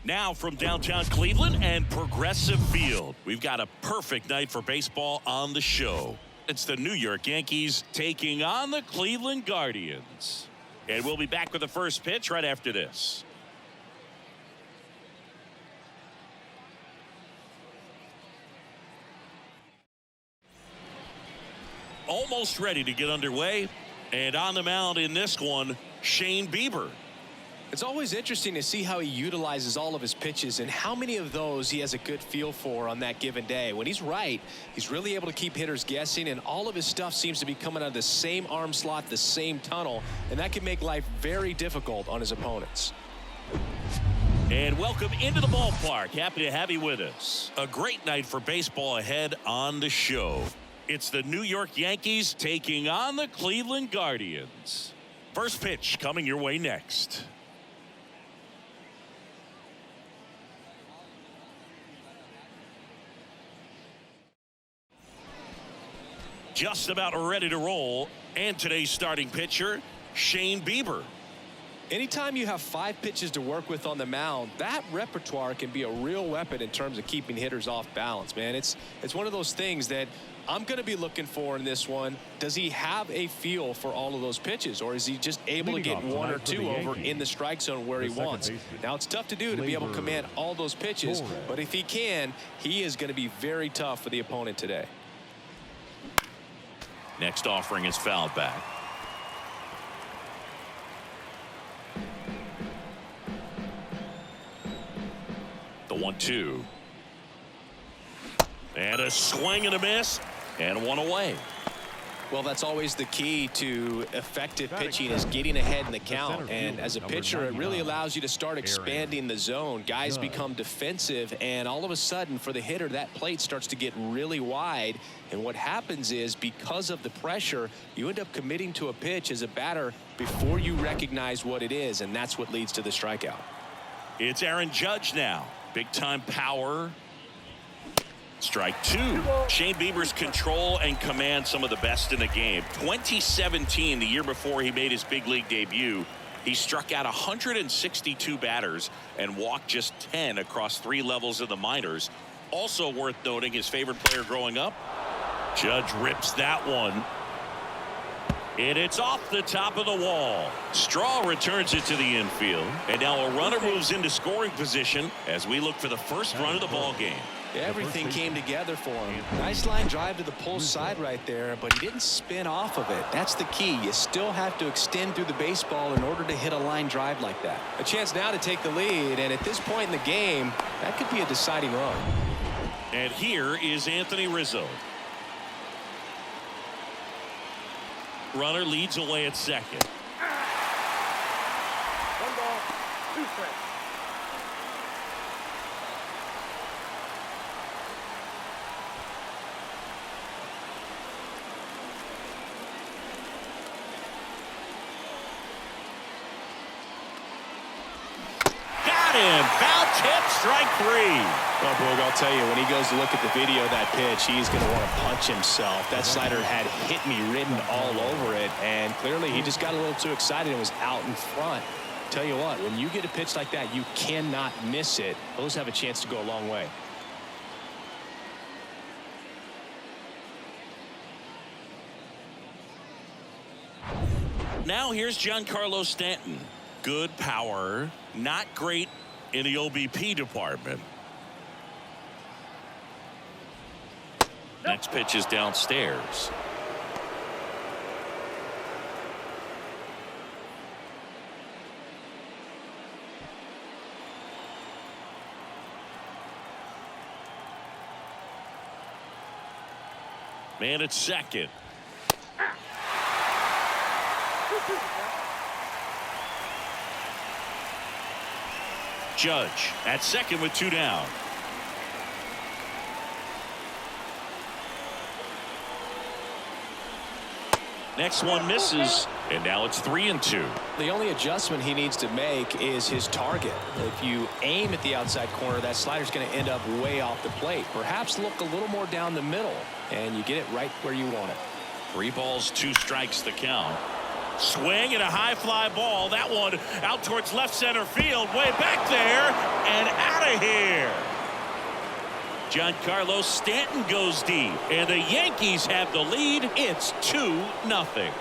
Now from downtown Cleveland and Progressive Field, we've got a perfect night for baseball on the show. It's the New York Yankees taking on the Cleveland Guardians. And we'll be back with the first pitch right after this. Almost ready to get underway. And on the mound in this one, Shane Bieber. It's always interesting to see how he utilizes all of his pitches and how many of those he has a good feel for on that given day. When he's right, he's really able to keep hitters guessing, and all of his stuff seems to be coming out of the same arm slot, the same tunnel, and that can make life very difficult on his opponents. And welcome into the ballpark. Happy to have you with us. A great night for baseball ahead on the show. It's the New York Yankees taking on the Cleveland Guardians. First pitch coming your way next. Just about ready to roll. And today's starting pitcher, Shane Bieber. Anytime you have 5 pitches to work with on the mound, that repertoire can be a real weapon in terms of keeping hitters off balance, man. It's one of those things that I'm going to be looking for in this one. Does he have a feel for all of those pitches, or is he just able to get 1 or 2 over in the strike zone where he wants? Now, it's tough to do to be able to command all those pitches, but if he can, he is going to be very tough for the opponent today. Next offering is fouled back. The 1-2. And a swing and a miss, and one away. Well, that's always the key to effective pitching, is getting ahead in the count. And as a pitcher, it really allows you to start expanding the zone. Guys become defensive, and all of a sudden, for the hitter, that plate starts to get really wide. And what happens is, because of the pressure, you end up committing to a pitch as a batter before you recognize what it is, and that's what leads to the strikeout. It's Aaron Judge now. Big-time power. Strike 2. Shane Bieber's control and command some of the best in the game. 2017, the year before he made his big league debut, he struck out 162 batters and walked just 10 across 3 levels of the minors. Also worth noting, his favorite player growing up. Judge rips that one. And it's off the top of the wall. Straw returns it to the infield. And now a runner moves into scoring position as we look for the first run of the ball game. Everything came together for him. Nice line drive to the pull side right there, but he didn't spin off of it. That's the key. You still have to extend through the baseball in order to hit a line drive like that. A chance now to take the lead, and at this point in the game, that could be a deciding run. And here is Anthony Rizzo. Runner leads away at second. 1 ball, 2 strikes. Foul tip, strike 3. Well, Boog, I'll tell you, when he goes to look at the video of that pitch, he's going to want to punch himself. That slider had hit me written all over it, and clearly he just got a little too excited and was out in front. Tell you what, when you get a pitch like that, you cannot miss it. Those have a chance to go a long way. Now here's Giancarlo Stanton. Good power, not great in the OBP department. Next pitch is downstairs. Man at second. Judge at second with 2 down. Next one misses, and now it's 3-2. The only adjustment he needs to make is his target. If you aim at the outside corner, that slider's going to end up way off the plate. Perhaps look a little more down the middle, and you get it right where you want it. 3 balls, 2 strikes the count. Swing and a high fly ball. That one out towards left center field. Way back there and out of here. Giancarlo Stanton goes deep. And the Yankees have the lead. It's 2-0.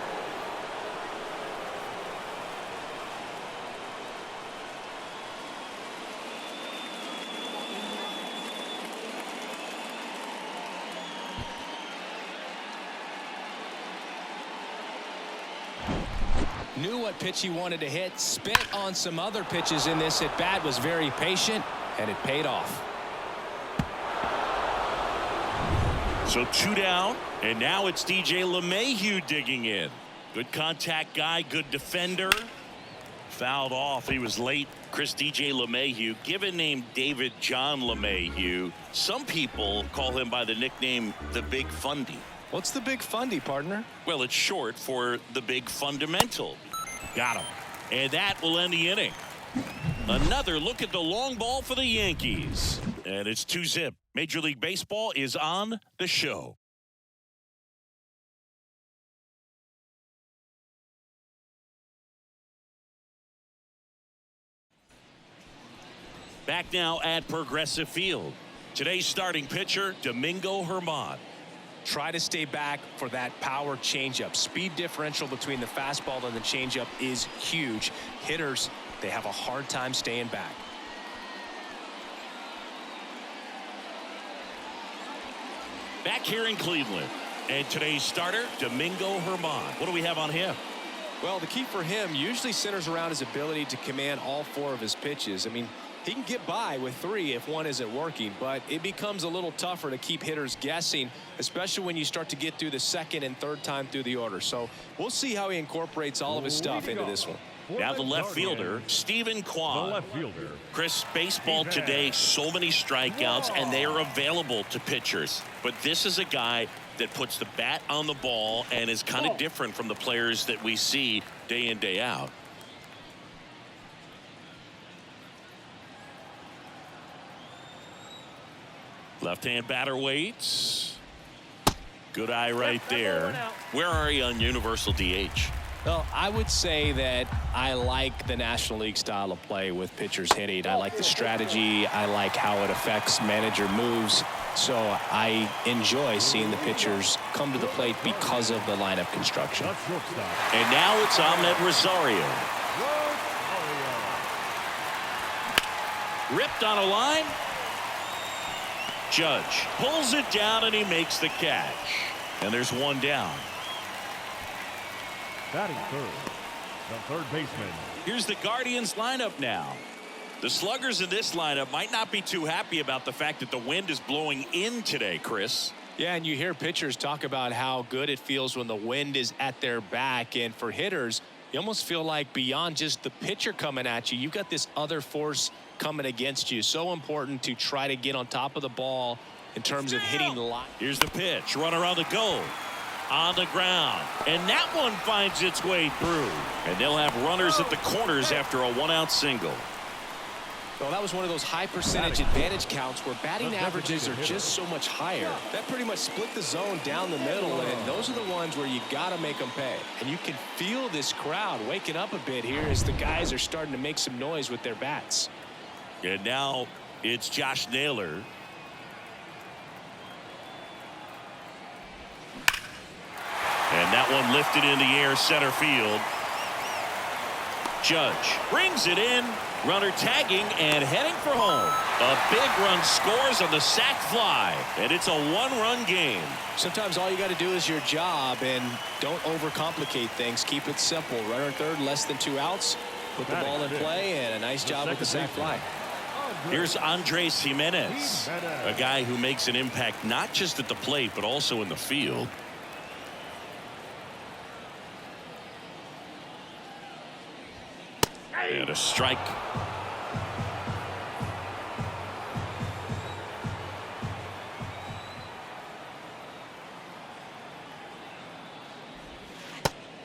Knew what pitch he wanted to hit, spent on some other pitches in this at bat, was very patient, and it paid off. So 2 down, and now it's DJ LeMahieu digging in. Good contact guy, good defender. Fouled off. He was late. Chris DJ LeMahieu, given name David John LeMahieu. Some people call him by the nickname the Big Fundy. What's the Big Fundy, partner? Well, it's short for the Big Fundamental. Got him. And that will end the inning. Another look at the long ball for the Yankees. And it's 2-zip. Major League Baseball is on the show. Back now at Progressive Field. Today's starting pitcher, Domingo Germán. Try to stay back for that power changeup. Speed differential between the fastball and the changeup is huge. Hitters, they have a hard time staying back. Back here in Cleveland. And today's starter, Domingo Germán. What do we have on him? Well, the key for him usually centers around his ability to command all 4 of his pitches. I mean, he can get by with 3 if one isn't working, but it becomes a little tougher to keep hitters guessing, especially when you start to get through the second and third time through the order. So we'll see how he incorporates all of his stuff into this one. Now the left fielder, Stephen Kwan. Chris, baseball today, so many strikeouts, and they are available to pitchers. But this is a guy that puts the bat on the ball and is kind of different from the players that we see day in, day out. Left-hand batter waits. Good eye right there. Where are you on universal DH? Well, I would say that I like the National League style of play with pitchers hitting. I like the strategy. I like how it affects manager moves. So I enjoy seeing the pitchers come to the plate because of the lineup construction. And now it's Ahmed Rosario. Ripped on a line. Judge pulls it down and he makes the catch. And there's 1 down. Batting third, the third baseman. Here's the Guardians lineup now. The sluggers in this lineup might not be too happy about the fact that the wind is blowing in today, Chris. Yeah, and you hear pitchers talk about how good it feels when the wind is at their back. And for hitters, you almost feel like beyond just the pitcher coming at you, you've got this other force coming against you. So important to try to get on top of the ball in terms of hitting line. Here's the pitch. Runner on the goal. On the ground. And that one finds its way through. And they'll have runners at the corners after a 1-out single. Well, that was one of those high percentage advantage counts where batting averages are just so much higher. That pretty much split the zone down the middle, and those are the ones where you got to make them pay. And you can feel this crowd waking up a bit here as the guys are starting to make some noise with their bats. And now it's Josh Naylor. And that one lifted in the air, center field. Judge brings it in. Runner tagging and heading for home. A big run scores on the sac fly. And it's a 1-run game. Sometimes all you got to do is your job and don't overcomplicate things. Keep it simple. Runner third, less than 2 outs. Put the ball in play, and a nice job with the sac fly. Here's Andres Jimenez, a guy who makes an impact not just at the plate but also in the field. And a strike.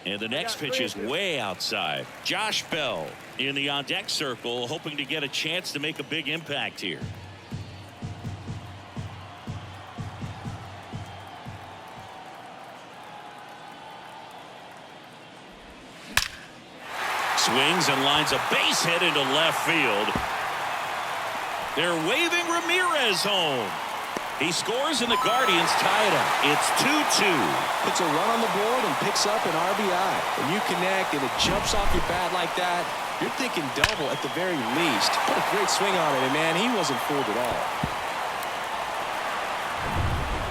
And the next pitch is way outside. Josh Bell in the on-deck circle, hoping to get a chance to make a big impact here. swings and lines a base hit into left field. They're waving Ramirez home. He scores and the Guardians tie it up. It's 2-2. Puts a run on the board and picks up an RBI. When you connect and it jumps off your bat like that, you're thinking double at the very least. Put a great swing on it, and man, he wasn't fooled at all.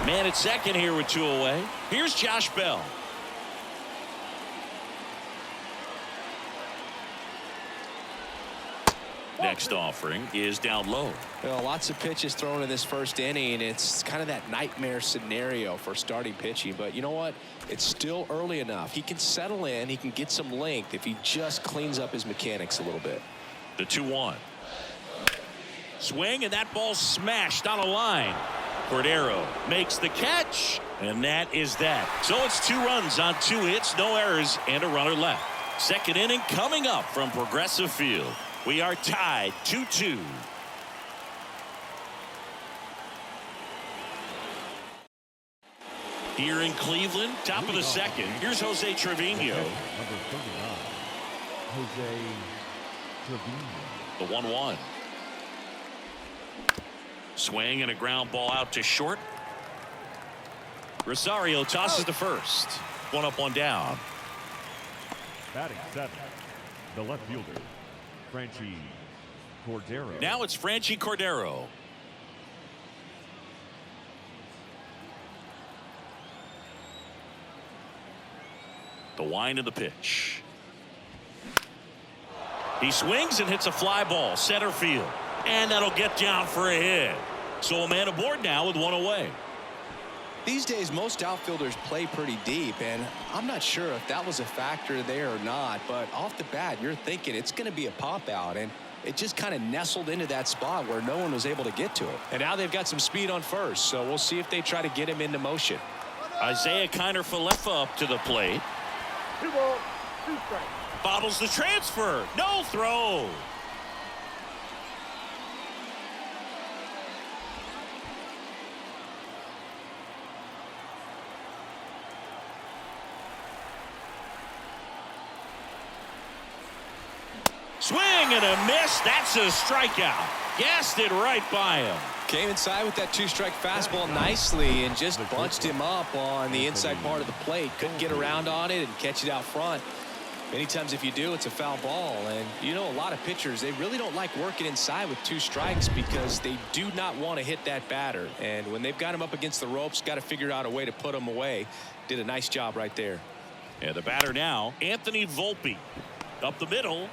Man at second here with 2 away. Here's Josh Bell. Next offering is down low. Well, lots of pitches thrown in this first inning. It's kind of that nightmare scenario for starting pitching. But you know what? It's still early enough. He can settle in. He can get some length if he just cleans up his mechanics a little bit. The 2-1. Swing, and that ball smashed on a line. Cordero makes the catch, and that is that. So it's 2 runs on 2 hits, no errors, and a runner left. Second inning coming up from Progressive Field. We are tied 2-2. Here in Cleveland, top of the second. Here's Jose Trevino. Number 39, Jose Trevino. The 1-1. Swing and a ground ball out to short. Rosario tosses to first. 1 up, 1 down. Batting 7, the left fielder, Franchi Cordero. Now it's Franchi Cordero. The wind of the pitch. He swings and hits a fly ball center field, and that'll get down for a hit. So a man aboard now with 1 away. These days, most outfielders play pretty deep, and I'm not sure if that was a factor there or not, but off the bat, you're thinking it's going to be a pop out, and it just kind of nestled into that spot where no one was able to get to it. And now they've got some speed on first, so we'll see if they try to get him into motion. Isaiah Kiner-Falefa up to the plate. 2 balls, 2 strikes. Bobbles the transfer. No throw. Swing and a miss. That's a strikeout. Gassed it right by him. Came inside with that 2-strike fastball nicely and just bunched him up on the inside part of the plate. Couldn't get around on it and catch it out front. Many times if you do, it's a foul ball. And you know, a lot of pitchers, they really don't like working inside with 2 strikes because they do not want to hit that batter. And when they've got him up against the ropes, got to figure out a way to put him away. Did a nice job right there. And the batter now, Anthony Volpe. Up the middle.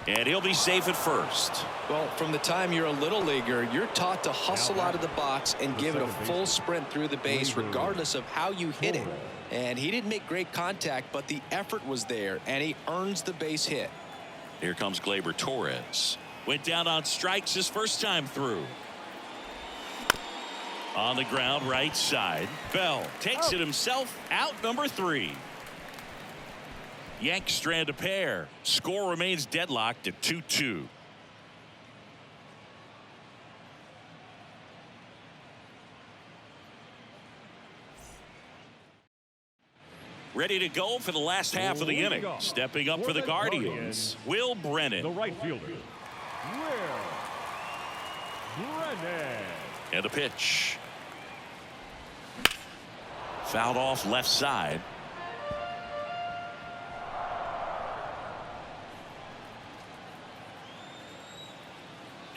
And he'll be safe at first. Well, from the time you're a little leaguer, you're taught to hustle out of the box and give it a full sprint through the base regardless of how you hit it. And he didn't make great contact, but the effort was there, and he earns the base hit. Here comes Gleyber Torres. Went down on strikes his first time through. On the ground, right side. Bell takes it himself, out number 3. Yanks strand a pair. Score remains deadlocked at 2-2. Ready to go for the last half of the inning. Stepping up for the Guardians, Will Brennan. The right fielder, Will Brennan. And a pitch. Fouled off left side.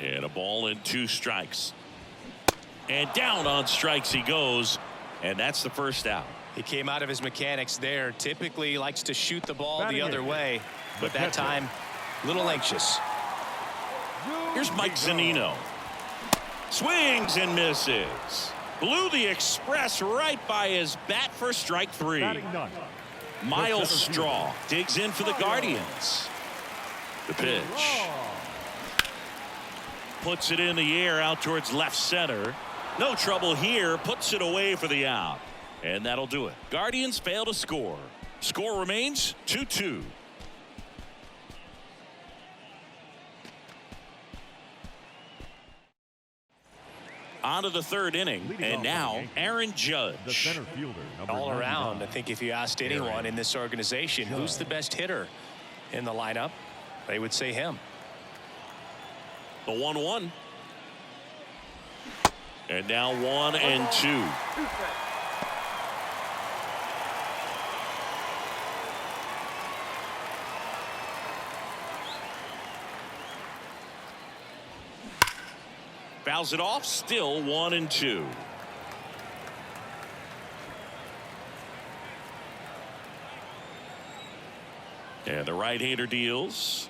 And a ball and 2 strikes. And down on strikes he goes. And that's the first out. He came out of his mechanics there. Typically likes to shoot the ball Batting the other in. way, but that time a little anxious. Here's Mike Zunino. Swings and misses. Blew the express right by his bat for strike 3. Batting none. Miles Straw digs in for the Guardians. The pitch. Puts it in the air out towards left center. No trouble here. Puts it away for the out. And that'll do it. Guardians fail to score. Score remains 2-2. On to the 3rd inning. And now Aaron Judge. The center fielder, number All around, 99. I think if you asked anyone in this organization, who's the best hitter? In the lineup, they would say him. The 1-1. And now 1-2. Fouls it off, still 1-2. And the right-hander deals.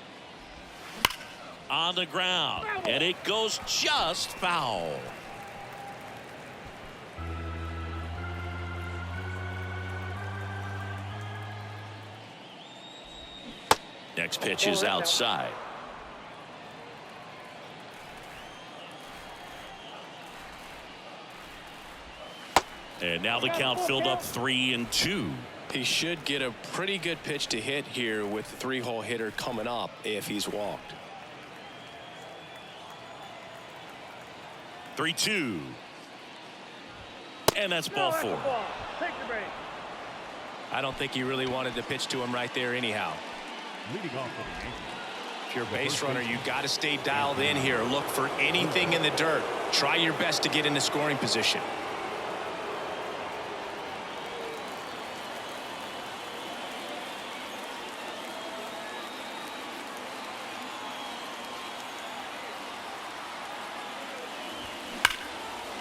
On the ground, and it goes just foul. Next pitch is outside. And now the count filled up 3-2. He should get a pretty good pitch to hit here with the three-hole hitter coming up if he's walked. 3-2. And that's ball 4. Take the base. I don't think he really wanted to pitch to him right there anyhow. Leading off for the Yankees. If you're a base runner, you got to stay dialed in here. Look for anything in the dirt. Try your best to get into scoring position.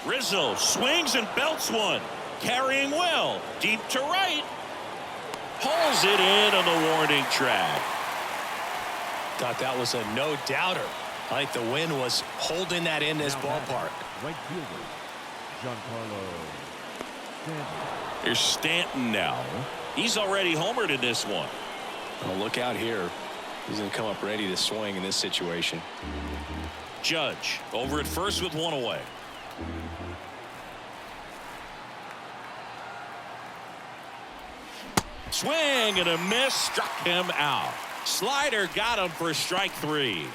Rizzo swings and belts one. Carrying well. Deep to right. Pulls it in on the warning track. Thought that was a no-doubter. I think the wind was holding that in this ballpark. Right fielder, Giancarlo Stanton. Here's Stanton now. He's already homered in this one. Well, look out here. He's going to come up ready to swing in this situation. Judge over at first with one away. Swing and a miss, struck him out. Slider got him for strike 3.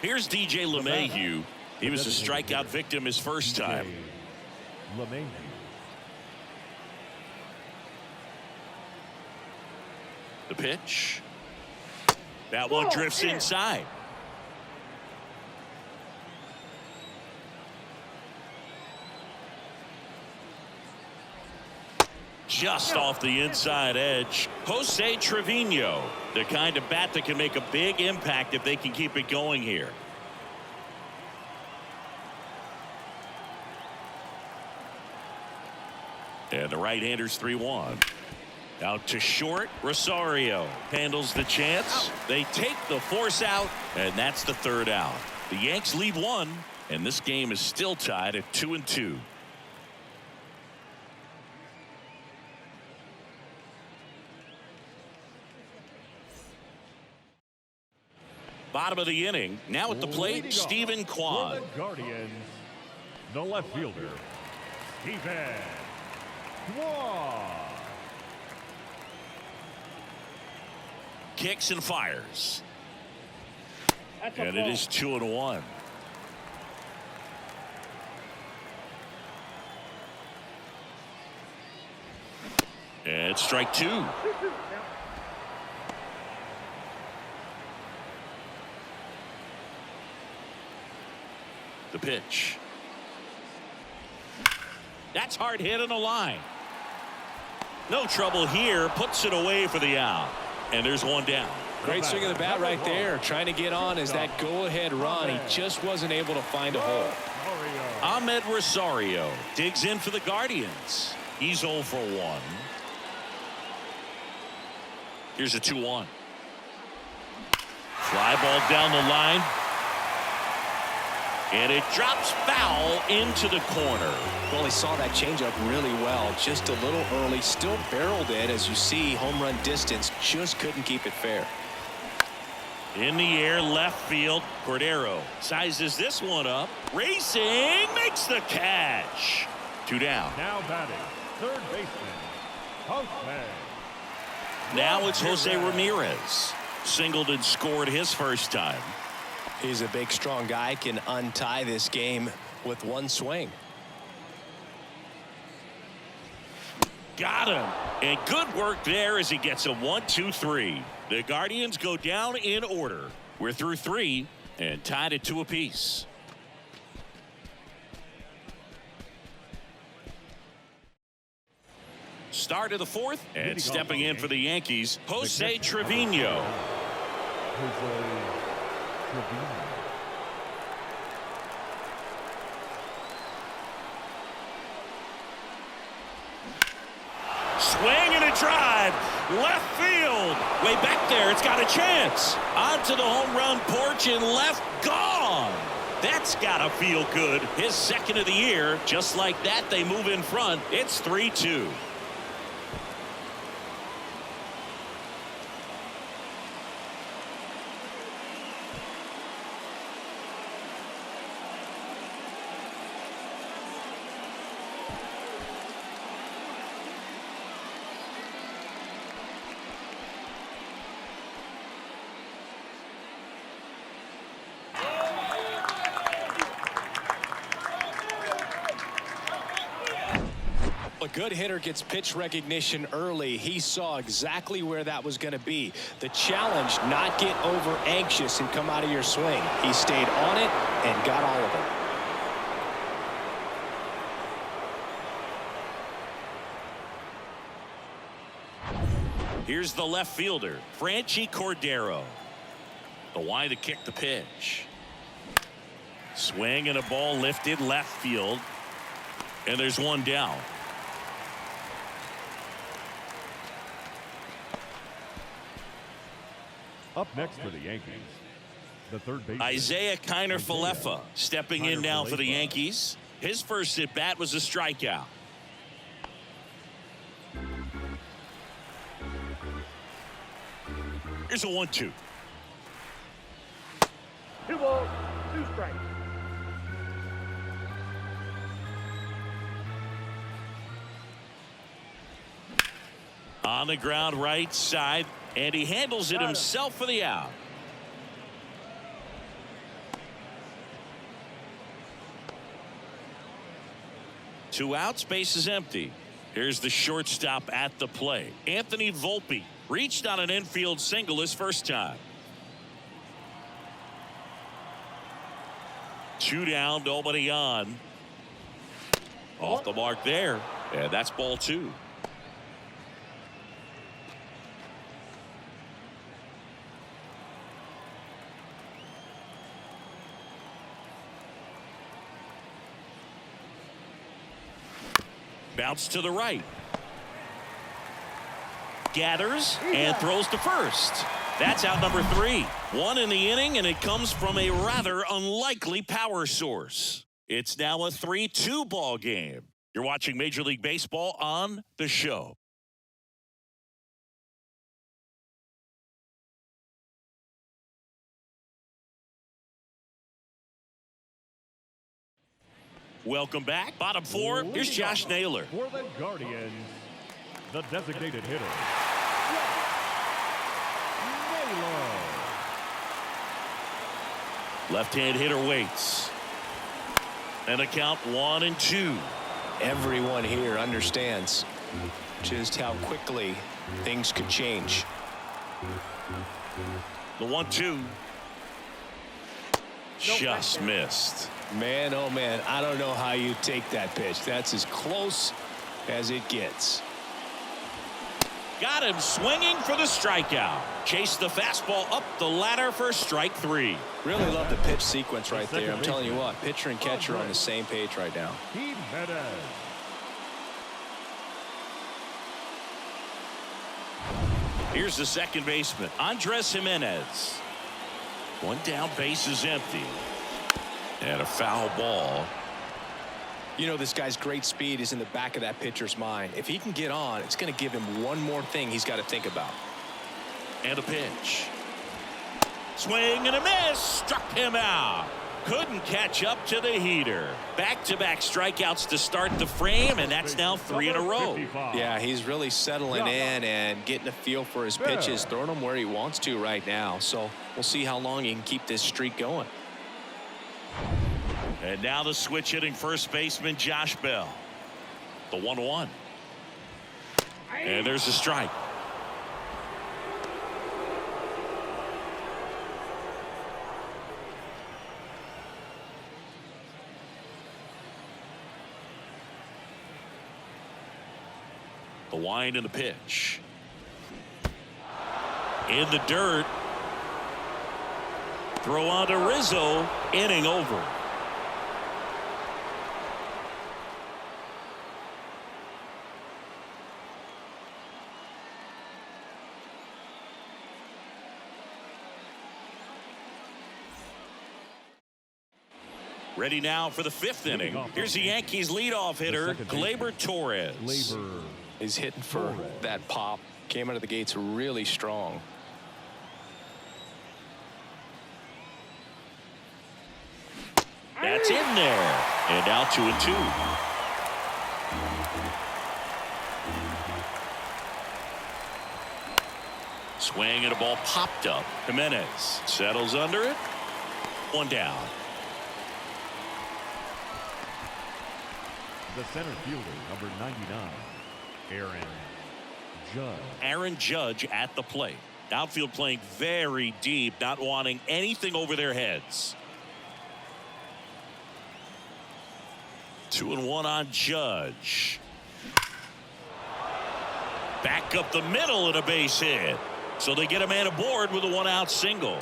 Here's DJ LeMahieu. He was a strikeout victim his first time. LeMahieu. The pitch. That one drifts inside. Just off the inside edge. Jose Trevino, the kind of bat that can make a big impact if they can keep it going here. And the right-hander's 3-1. Out to short. Rosario handles the chance. They take the force out, and that's the third out. The Yanks lead 1, and this game is still tied at 2-2. Bottom of the inning. Now at the plate, Stephen Kwan. For the Guardians, the left fielder, Stephen Kwan. Kicks and fires. That's a And it ball. is 2-1. And it's strike 2. The pitch. That's hard hit on the line. No trouble here. Puts it away for the out. And there's one down. Great swing of the bat right there. Trying to get on as that go-ahead run. He just wasn't able to find a hole. Ahmed Rosario digs in for the Guardians. He's 0 for 1. Here's a 2-1. Fly ball down the line. And it drops foul into the corner. Well, he saw that changeup really well. Just a little early. Still barreled it, as you see. Home run distance. Just couldn't keep it fair. In the air, left field. Cordero sizes this one up. Racing, makes the catch. 2 down. Now batting, third baseman, Jose. Now it's Jose Ramirez. Singled and scored his first time. He's a big, strong guy. Can untie this game with one swing. Got him. And good work there as he gets a 1-2-3. The Guardians go down in order. We're through 3 and tied at 2 apiece. Start of the 4th, and stepping in for the Yankees, Jose Trevino. Swing and a drive. Left field. Way back there. It's got a chance. Onto the home run porch and left. Gone. That's got to feel good. His 2nd of the year. Just like that, they move in front. It's 3-2. A good hitter gets pitch recognition early. He saw exactly where that was going to be. The challenge, not get over anxious and come out of your swing. He stayed on it and got all of it. Here's the left fielder, Franchi Cordero. The wide to kick the pitch. Swing and a ball lifted left field. And there's one down. Up next for the Yankees, the third baseman, Isaiah Kiner-Falefa stepping in now for the Yankees. His first at bat was a strikeout. Here's a 1-2. 2 balls, 2 strikes. On the ground right side, and he handles it himself for the out. Two outs, base is empty. Here's the shortstop at the plate. Anthony Volpe reached on an infield single his first time. 2 down, nobody on. Off the mark there, and that's ball 2. Bounce to the right. Gathers and throws to first. That's out number 3. 1 in the inning, and it comes from a rather unlikely power source. It's now a 3-2 ball game. You're watching Major League Baseball on The Show. Welcome back. Bottom 4. Here's Josh Naylor. For the Guardians, the designated hitter, Naylor. Left-hand hitter waits. And a count 1-2. Everyone here understands just how quickly things could change. The 1-2. Just missed. Man, oh man, I don't know how you take that pitch. That's as close as it gets. Got him swinging for the strikeout. Chase the fastball up the ladder for strike 3. Really love the pitch sequence right there. I'm telling you what, pitcher and catcher are on the same page right now. Here's the second baseman, Andres Jimenez. 1 down, base is empty. And a foul ball. You know, this guy's great speed is in the back of that pitcher's mind. If he can get on, it's going to give him one more thing he's got to think about. And a pitch. Swing and a miss. Struck him out. Couldn't catch up to the heater. Back-to-back strikeouts to start the frame, and that's now 3 in a row. Yeah, he's really settling in and getting a feel for his pitches, throwing them where he wants to right now. So we'll see how long he can keep this streak going. And now the switch hitting first baseman Josh Bell. The 1-1. And there's a strike. The wind and the pitch. In the dirt. Throw on to Rizzo. Inning over. Ready now for the fifth inning. Here's the Yankees leadoff hitter, Gleyber Torres. He's hitting for that pop. Came out of the gates really strong. That's in there. And now 2-2. Swing and a ball popped up. Jimenez settles under it. One down. The center fielder, number 99, Aaron Judge at the plate. Outfield playing very deep, not wanting anything over their heads. 2-1 on Judge. Back up the middle and a base hit. So they get a man aboard with a one-out single.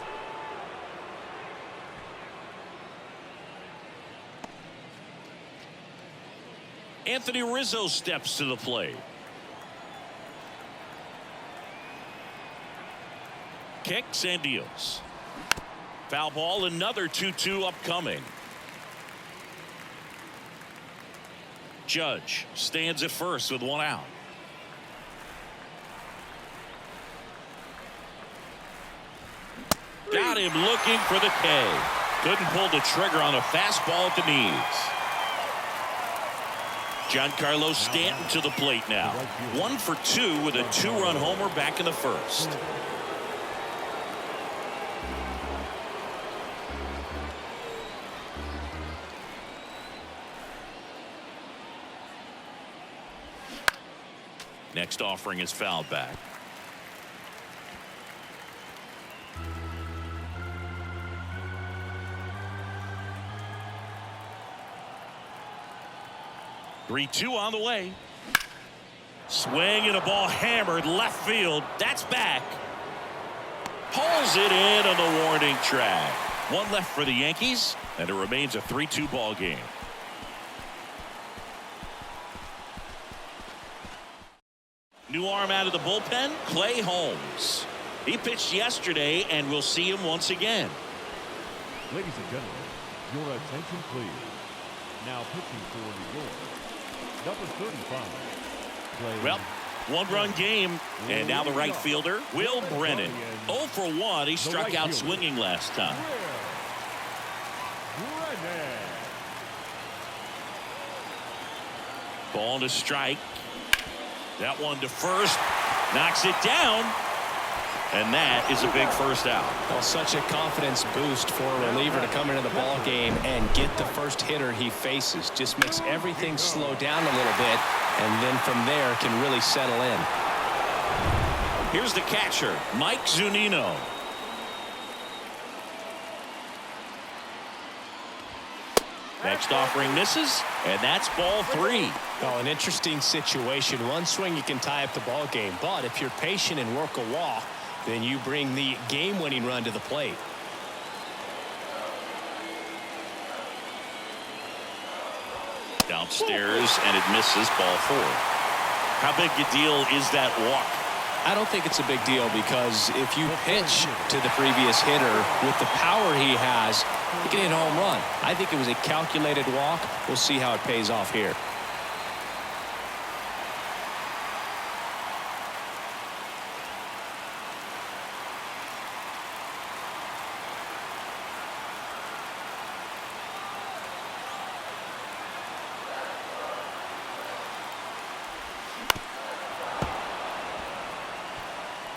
Anthony Rizzo steps to the plate. Kicks and deals. Foul ball, another 2-2 upcoming. Judge stands at first with one out. Got him looking for the K. Couldn't pull the trigger on a fastball at the knees. Giancarlo Stanton to the plate now. 1 for 2 with a 2-run homer back in the first. Next offering is fouled back. Three-two on the way. Swing and a ball hammered left field. That's back. Pulls it in on the warning track. One left for the Yankees, and it remains a 3-2 ball game. New arm out of the bullpen, Clay Holmes. He pitched yesterday, and we'll see him once again. Ladies and gentlemen, your attention please. Now pitching for New York, number 35. Well, one-run game, and now the right fielder, Will Brennan. 0 for 1. He struck out swinging last time. Ball to strike. That one to first. Knocks it down. And that is a big first out. Well, such a confidence boost for a reliever to come into the ball game and get the first hitter he faces. Just makes everything slow down a little bit, and then from there can really settle in. Here's the catcher, Mike Zunino. Next offering misses, and that's ball 3. Oh, an interesting situation. One swing you can tie up the ball game, but if you're patient and work a walk, then you bring the game-winning run to the plate. Downstairs, and it misses, ball 4. How big a deal is that walk? I don't think it's a big deal, because if you pitch to the previous hitter with the power he has, he can hit a home run. I think it was a calculated walk. We'll see how it pays off here.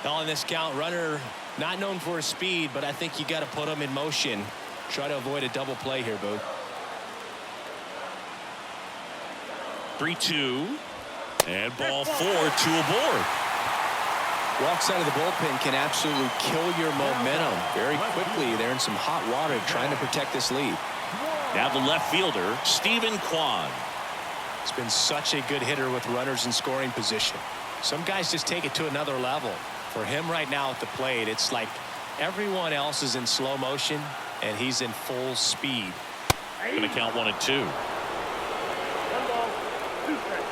On this count, runner not known for his speed, but I think you got to put him in motion. Try to avoid a double play here, Booth. 3-2, And ball 4, 2 aboard. Walks out of the bullpen can absolutely kill your momentum very quickly. They're in some hot water trying to protect this lead. Now the left fielder, Stephen Kwan. It's been such a good hitter with runners in scoring position. Some guys just take it to another level. For him right now at the plate, it's like everyone else is in slow motion and he's in full speed. Going to count 1 and 2. 1 ball, 2 strikes.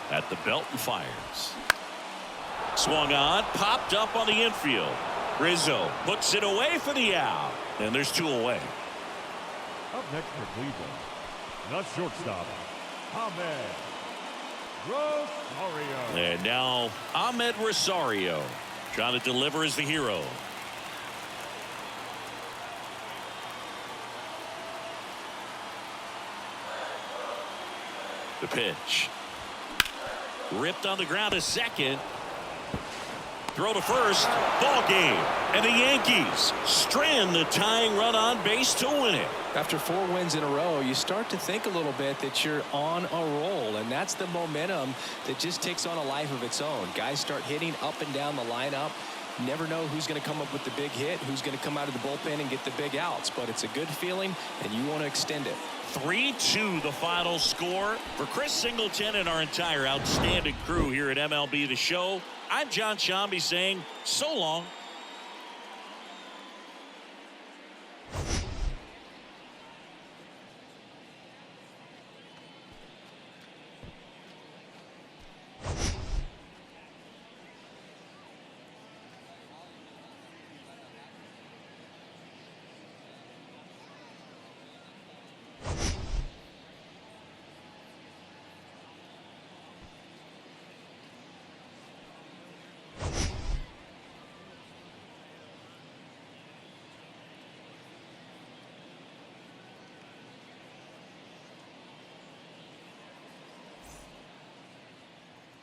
At the belt and fires. Swung on, popped up on the infield. Rizzo puts it away for the out. And there's 2 away. Up next for Cleveland, not shortstop, Ahmed Rosario. And now Ahmed Rosario trying to deliver as the hero. The pitch. Ripped on the ground to second. Throw to first. Ball game. And the Yankees strand the tying run on base to win it. After 4 wins in a row, you start to think a little bit that you're on a roll, and that's the momentum that just takes on a life of its own. Guys start hitting up and down the lineup. Never know who's going to come up with the big hit, who's going to come out of the bullpen and get the big outs, but it's a good feeling and you want to extend it. 3-2 the final score. For Chris Singleton and our entire outstanding crew here at MLB The Show, I'm John Shambi saying so long.